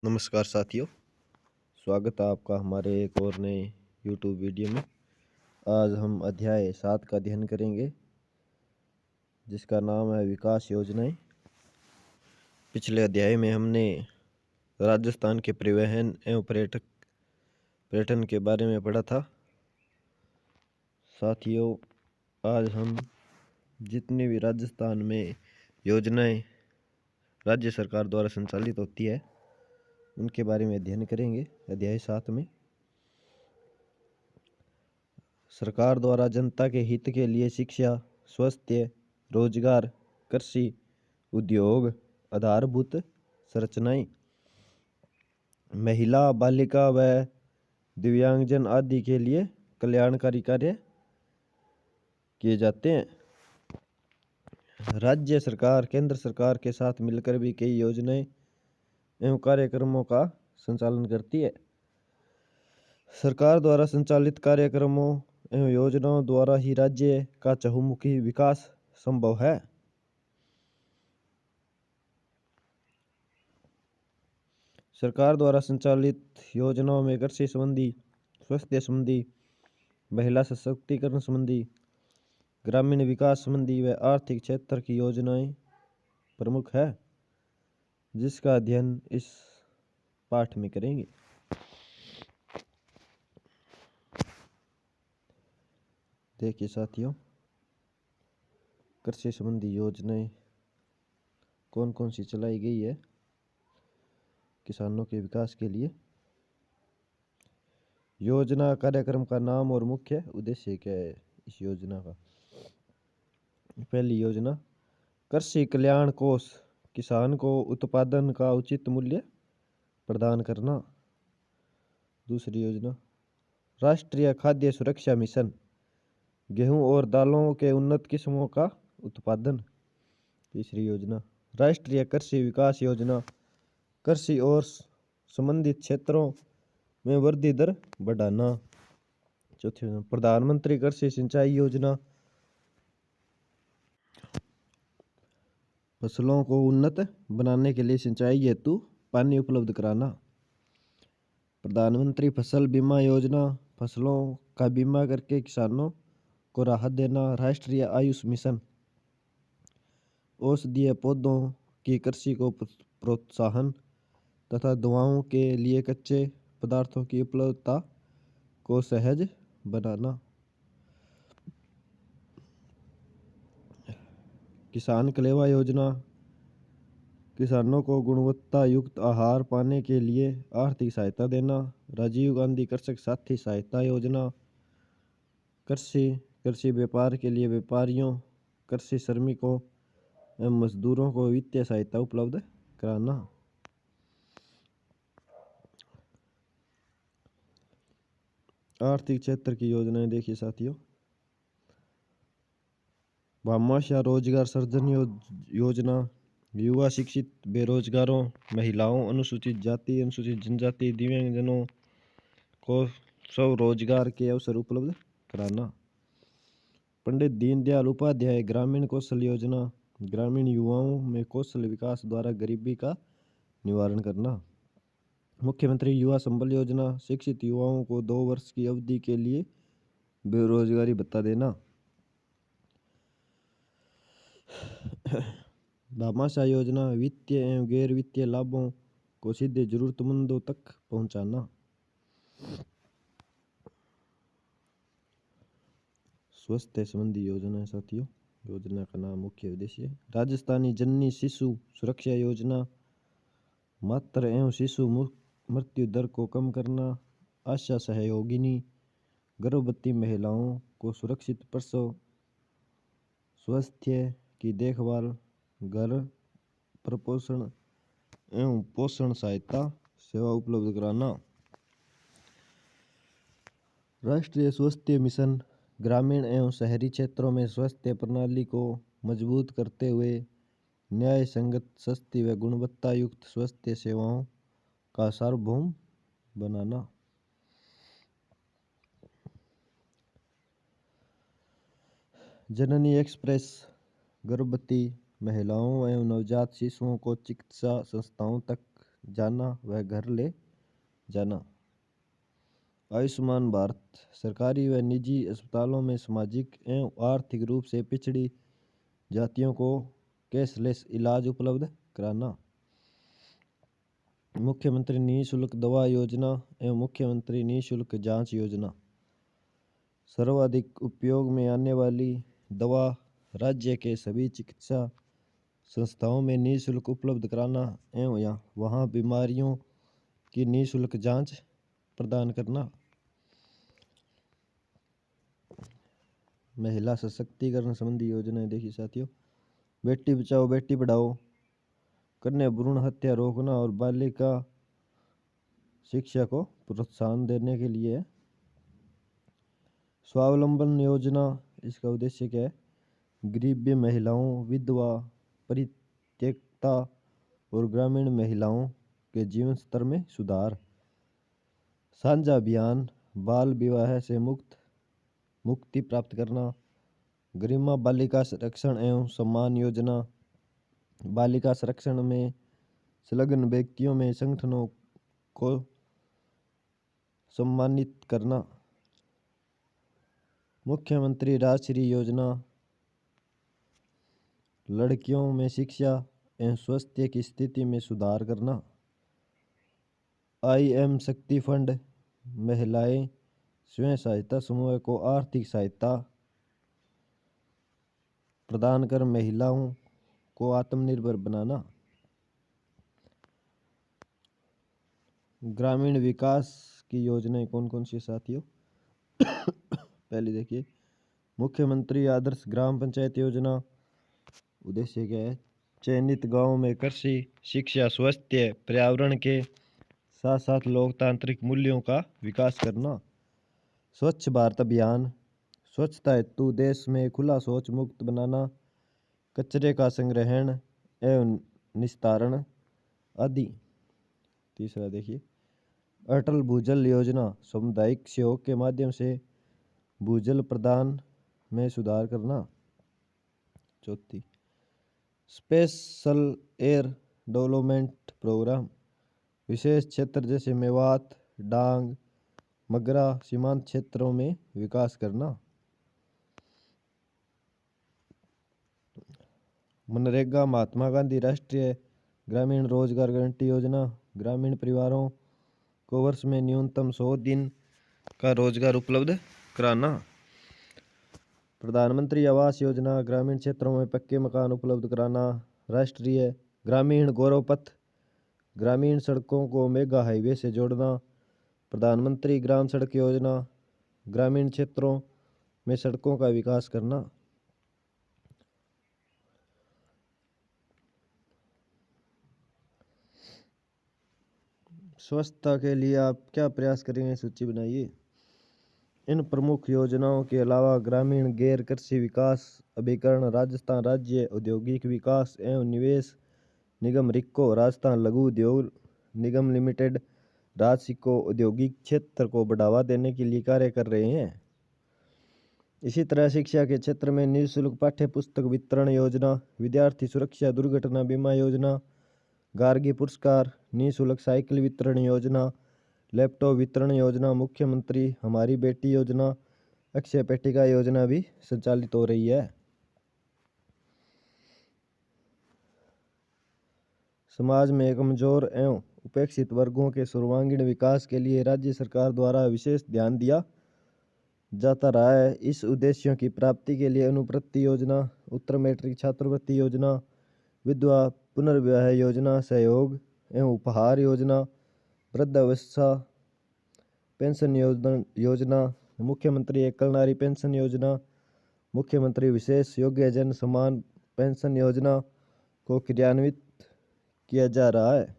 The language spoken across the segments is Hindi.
नमस्कार साथियों, स्वागत है आपका हमारे एक और नए YouTube वीडियो में। आज हम अध्याय 7 का अध्ययन करेंगे, जिसका नाम है विकास योजनाएं। पिछले अध्याय में हमने राजस्थान के परिवहन एवं पर्यटन के बारे में पढ़ा था। साथियों, आज हम जितनी भी राजस्थान में योजनाएं राज्य सरकार द्वारा संचालित होती है, उनके बारे में अध्ययन करेंगे। अध्याय 7 में सरकार द्वारा जनता के हित के लिए शिक्षा, स्वास्थ्य, रोजगार, कृषि, उद्योग, आधारभूत संरचनाएं, महिला, बालिका व दिव्यांगजन आदि के लिए कल्याणकारी कार्य किए जाते हैं। राज्य सरकार केंद्र सरकार के साथ मिलकर भी कई योजनाएं एवं कार्यक्रमों का संचालन करती है। सरकार द्वारा संचालित कार्यक्रमों एवं योजनाओं द्वारा ही राज्य का चहुमुखी विकास संभव है। सरकार द्वारा संचालित योजनाओं में कृषि संबंधी, स्वास्थ्य संबंधी, महिला सशक्तिकरण संबंधी, ग्रामीण विकास संबंधी व आर्थिक क्षेत्र की योजनाएं प्रमुख है, जिसका अध्ययन इस पाठ में करेंगे। देखिए साथियों, कृषि संबंधी योजनाएं कौन कौन सी चलाई गई है किसानों के विकास के लिए। योजना कार्यक्रम का नाम और मुख्य उद्देश्य क्या है इस योजना का। पहली योजना, कृषि कल्याण कोष, किसान को उत्पादन का उचित मूल्य प्रदान करना। दूसरी योजना, राष्ट्रीय खाद्य सुरक्षा मिशन, गेहूं और दालों के उन्नत किस्मों का उत्पादन। तीसरी योजना, राष्ट्रीय कृषि विकास योजना, कृषि और संबंधित क्षेत्रों में वृद्धि दर बढ़ाना। चौथी योजना, प्रधानमंत्री कृषि सिंचाई योजना, फसलों को उन्नत बनाने के लिए सिंचाई हेतु पानी उपलब्ध कराना। प्रधानमंत्री फसल बीमा योजना, फसलों का बीमा करके किसानों को राहत देना। राष्ट्रीय आयुष मिशन, औषधीय पौधों की कृषि को प्रोत्साहन तथा दवाओं के लिए कच्चे पदार्थों की उपलब्धता को सहज बनाना। किसान कलेवा योजना, किसानों को गुणवत्ता युक्त आहार पाने के लिए आर्थिक सहायता देना। राजीव गांधी कृषक साथी सहायता योजना, कृषि व्यापार के लिए व्यापारियों, कृषि श्रमिकों एवं मजदूरों को वित्तीय सहायता उपलब्ध कराना। आर्थिक क्षेत्र की योजनाएं देखिए साथियों। भामाशाह रोजगार सृजन योजना, युवा शिक्षित बेरोजगारों, महिलाओं, अनुसूचित जाति, अनुसूचित जनजाति, दिव्यांगजनों को स्वरोजगार के अवसर उपलब्ध कराना। पंडित दीनदयाल उपाध्याय ग्रामीण कौशल योजना, ग्रामीण युवाओं में कौशल विकास द्वारा गरीबी का निवारण करना। मुख्यमंत्री युवा संबल योजना, शिक्षित युवाओं को 2 वर्ष की अवधि के लिए बेरोजगारी भत्ता देना। भामाशाह योजना, वित्तीय एवं गैर वित्तीय लाभों को सीधे जरूरतमंदों तक पहुंचाना। स्वास्थ्य संबंधी योजना साथियों। योजना का नाम, मुख्य उद्देश्य, राजस्थानी जननी शिशु सुरक्षा योजना, मातृ एवं शिशु मृत्यु दर को कम करना। आशा सहयोगिनी, गर्भवती महिलाओं को सुरक्षित प्रसव, स्वास्थ्य की देखभाल, घर प्रपोषण एवं पोषण सहायता सेवा उपलब्ध कराना। राष्ट्रीय स्वास्थ्य मिशन, ग्रामीण एवं शहरी क्षेत्रों में स्वास्थ्य प्रणाली को मजबूत करते हुए न्याय संगत, सस्ती व गुणवत्ता युक्त स्वास्थ्य सेवाओं का सार्वभौम बनाना। जननी एक्सप्रेस, गर्भवती महिलाओं एवं नवजात शिशुओं को चिकित्सा संस्थाओं तक जाना व घर ले जाना। आयुष्मान भारत, सरकारी व निजी अस्पतालों में सामाजिक एवं आर्थिक रूप से पिछड़ी जातियों को कैशलेस इलाज उपलब्ध कराना। मुख्यमंत्री निःशुल्क दवा योजना एवं मुख्यमंत्री निःशुल्क जांच योजना। सर्वाधिक उपयोग में आने वाली दवा राज्य के सभी चिकित्सा संस्थाओं में निःशुल्क उपलब्ध कराना एवं वहाँ बीमारियों की निःशुल्क जांच प्रदान करना। महिला सशक्तिकरण संबंधी योजनाएं देखिए साथियों, बेटी बचाओ बेटी पढ़ाओ, कन्या भ्रूण हत्या रोकना और बालिका शिक्षा को प्रोत्साहन देने के लिए। स्वावलंबन योजना, इसका उद्देश्य क्या है? गरीब महिलाओं, विधवा, परित्यक्ता और ग्रामीण महिलाओं के जीवन स्तर में सुधार। साझा अभियान, बाल विवाह से मुक्ति प्राप्त करना। गरिमा बालिका संरक्षण एवं सम्मान योजना, बालिका संरक्षण में संलग्न व्यक्तियों में संगठनों को सम्मानित करना। मुख्यमंत्री राजश्री योजना, लड़कियों में शिक्षा एवं स्वास्थ्य की स्थिति में सुधार करना। IM शक्ति फंड, महिलाएं स्वयं सहायता समूह को आर्थिक सहायता प्रदान कर महिलाओं को आत्मनिर्भर बनाना। ग्रामीण विकास की योजनाएं कौन कौन सी साथियों? पहले देखिए, मुख्यमंत्री आदर्श ग्राम पंचायत योजना। उद्देश्य क्या है? चयनित गांवों में कृषि, शिक्षा, स्वास्थ्य, पर्यावरण के साथ साथ लोकतांत्रिक मूल्यों का विकास करना। स्वच्छ भारत अभियान, स्वच्छता हेतु देश में खुला शौच मुक्त बनाना, कचरे का संग्रहण एवं निस्तारण आदि। तीसरा देखिए, अटल भूजल योजना, सामुदायिक सहयोग के माध्यम से भूजल प्रदान में सुधार करना। चौथी, स्पेशल एयर डेवलपमेंट प्रोग्राम, विशेष क्षेत्र जैसे मेवात, डांग, मगरा सीमांत क्षेत्रों में विकास करना। मनरेगा, महात्मा गांधी राष्ट्रीय ग्रामीण रोजगार गारंटी योजना, ग्रामीण परिवारों को वर्ष में न्यूनतम 100 दिन का रोजगार उपलब्ध कराना। प्रधानमंत्री आवास योजना, ग्रामीण क्षेत्रों में पक्के मकान उपलब्ध कराना। राष्ट्रीय ग्रामीण गौरव पथ, ग्रामीण सड़कों को मेगा हाईवे से जोड़ना। प्रधानमंत्री ग्राम सड़क योजना, ग्रामीण क्षेत्रों में सड़कों का विकास करना। स्वच्छता के लिए आप क्या प्रयास करेंगे? सूची बनाइए। इन प्रमुख योजनाओं के अलावा ग्रामीण गैर कृषि विकास अभिकरण, राजस्थान राज्य औद्योगिक विकास एवं निवेश निगम रिक्को, राजस्थान लघु उद्योग निगम लिमिटेड राशि को औद्योगिक क्षेत्र को बढ़ावा देने के लिए कार्य कर रहे हैं। इसी तरह शिक्षा के क्षेत्र में निःशुल्क पाठ्य पुस्तक वितरण योजना, विद्यार्थी सुरक्षा दुर्घटना बीमा योजना, गार्गी पुरस्कार, निःशुल्क साइकिल वितरण योजना, लैपटॉप वितरण योजना, मुख्यमंत्री हमारी बेटी योजना, अक्षय पेटिका योजना भी संचालित हो रही है। समाज में कमजोर एवं उपेक्षित वर्गों के सर्वांगीण विकास के लिए राज्य सरकार द्वारा विशेष ध्यान दिया जाता रहा है। इस उद्देश्यों की प्राप्ति के लिए अनुवृत्ति योजना, उत्तर मैट्रिक छात्रवृत्ति योजना, विधवा पुनर्विवाह योजना, सहयोग एवं उपहार योजना, वृद्धावस्था पेंशन योजना, मुख्यमंत्री एकल नारी पेंशन योजना, मुख्यमंत्री विशेष योग्यजन समान पेंशन योजना को क्रियान्वित किया जा रहा है।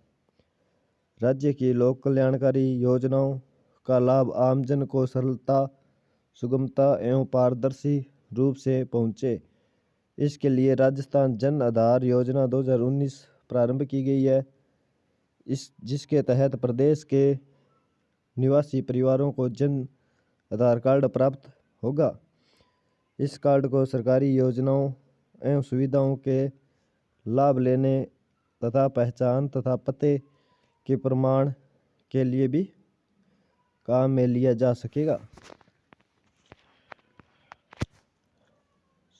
राज्य की लोक कल्याणकारी योजनाओं का लाभ आमजन को सरलता, सुगमता एवं पारदर्शी रूप से पहुँचे, इसके लिए राजस्थान जन आधार योजना 2019 प्रारंभ की गई है। जिसके तहत प्रदेश के निवासी परिवारों को जन आधार कार्ड प्राप्त होगा। इस कार्ड को सरकारी योजनाओं एवं सुविधाओं के लाभ लेने तथा पहचान तथा पते के प्रमाण के लिए भी काम में लिया जा सकेगा।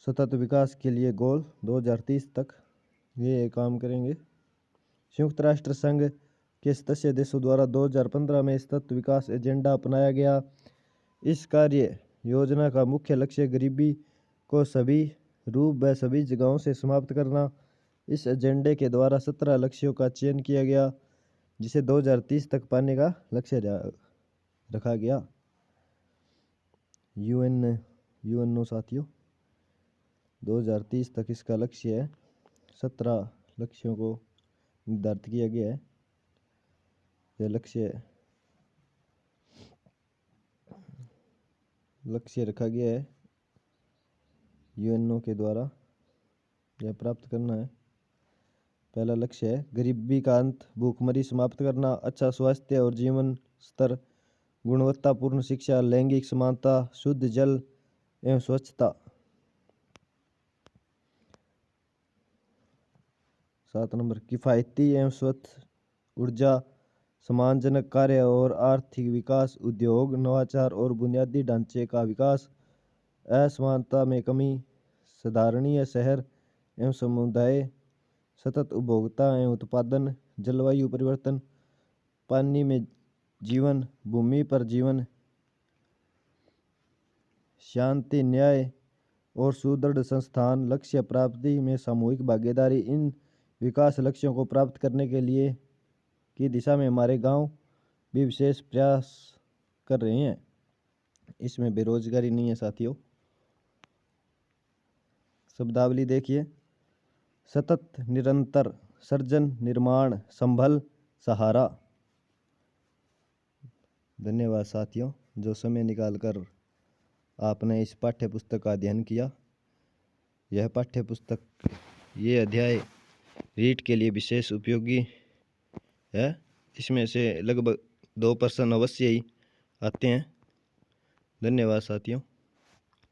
सतत विकास के लिए गोल 2030 तक ये काम करेंगे। संयुक्त राष्ट्र संघ के सदस्य देशों द्वारा 2015 में सतत विकास एजेंडा अपनाया गया। इस कार्य योजना का मुख्य लक्ष्य गरीबी को सभी रूप व सभी जगहों से समाप्त करना। इस एजेंडे के द्वारा 17 लक्ष्यों का चयन किया गया, जिसे 2030 तक पाने का लक्ष्य रखा गया। यूएनओ साथियों 2030 तक इसका लक्ष्य है। 17 लक्ष्यों को निर्धारित किया गया है। यह लक्ष्य रखा गया है यूएनओ के द्वारा, यह प्राप्त करना है। पहला लक्ष्य है गरीबी का अंत, भूखमरी समाप्त करना, अच्छा स्वास्थ्य और जीवन स्तर, गुणवत्तापूर्ण शिक्षा, लैंगिक समानता, शुद्ध जल एवं स्वच्छता। 7 नंबर किफ़ायती एवं स्वच्छ ऊर्जा, सम्मानजनक कार्य और आर्थिक विकास, उद्योग, नवाचार और बुनियादी ढांचे का विकास, असमानता में कमी, साधारणीय शहर एवं समुदाय, सतत उपभोक्ता एवं उत्पादन, जलवायु परिवर्तन, पानी में जीवन, भूमि पर जीवन, शांति, न्याय और सुदृढ़ संस्थान। लक्ष्य प्राप्ति में सामूहिक भागीदारी। इन विकास लक्ष्यों को प्राप्त करने के लिए की दिशा में हमारे गांव भी विशेष प्रयास कर रहे हैं। इसमें बेरोजगारी नहीं है साथियों। शब्दावली देखिए, सतत, निरंतर, सर्जन, निर्माण, संभल, सहारा। धन्यवाद साथियों, जो समय निकालकर आपने इस पाठ्य पुस्तक का अध्ययन किया। यह पाठ्य पुस्तक, ये अध्याय रीट के लिए विशेष उपयोगी है। इसमें से लगभग 2% अवश्य ही आते हैं। धन्यवाद साथियों।